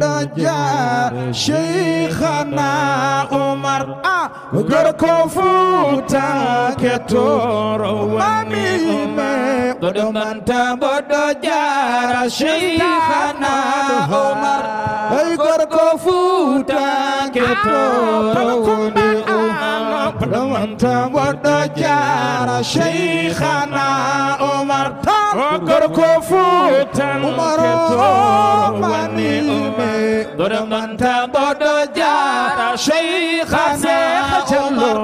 Bodoja Sheikhana Umar Gorko Futa Ketoro Mami me Bodomanta Bodoja Sheikhana Umar Gorko Futa Ketoro Bodomanta Bodoja Sheikhana Umar Gorko Futa Ketoro Mami me Bodomanta Bodoja Sheikhana Umar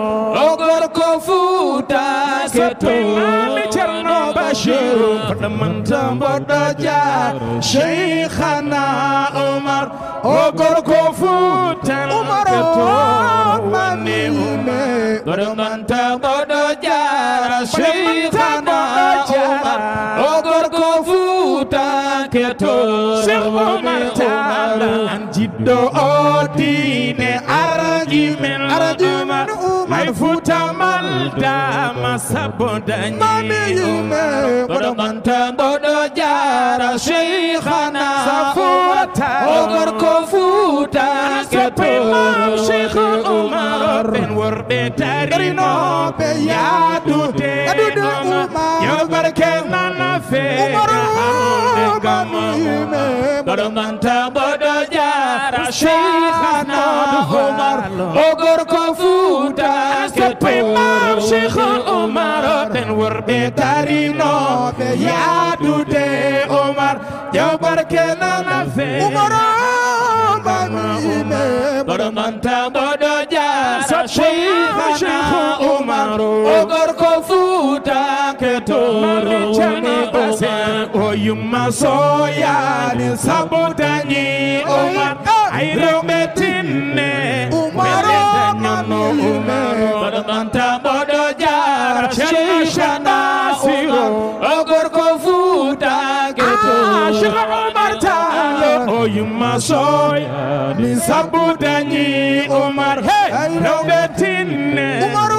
Gorko Futa Ketoro Bashir Bodomanta Bodoja Sheikhana Umar Gorko Futa Ketoro Mami me Bodomanta Bodoja Sheikhana Umar Gorko Futa Ketoro Anjiddo Odine Aragimen Ay Futa Malda Masabodani Bodomanta Bodoja Sheikhana Gorko Futa Ketoro Sheikh Umar Ben Worde Tarino Yadute Yobarke Nana Fe Bodomanta Bodoja Sheikhana Umar Gorko Futa Ketoro Sheikh Umar Ben Worde Tarino Yadute Umar Yobarke Nana Fe Bodomanta Bodoja Sheikhana Umar Gorko Futa Ketoro Oyuma Soya Ni Sabotani Umar Ayro Betine Umar Bodomanta Bodoja Sheikhana Umar Gorko Futa Ketoro Oyuma Soya Ni Sabotani Umar Ayro Betine Umar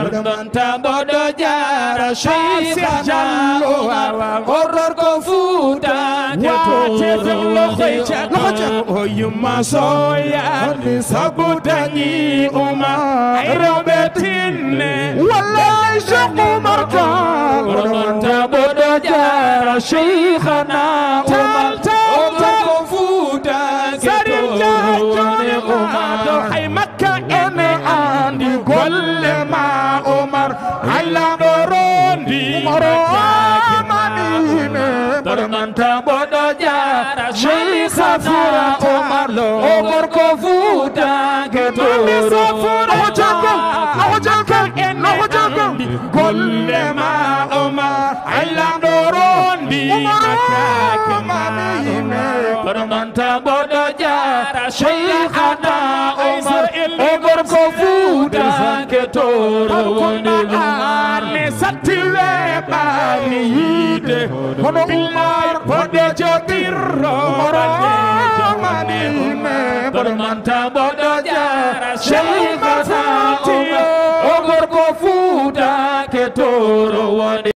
Bodomanta Bodoja Sheikhana Umar Gorko Futa Ketoro Oyuma Soya Ni Sabotani Umar Ayro Betine Wallahi Sheikh Umar Bodomanta Bodoja Sheikhana Umar Gorko Futa Ketoro Hay Makka ene andi golle ma Umar hayla dorondi Umar Bodomanta Bodoja Sheikhana Umar Gorko Futa Ketoro golle ma Umar hayla dorondi Bodomanta Bodoja Sheikhana Umar Gorko Futa Ketoro ne satile bani yide hono Umar Bodoja Birro Bodomanta Bodoja Sheikhana Umar Gorko Futa Ketoro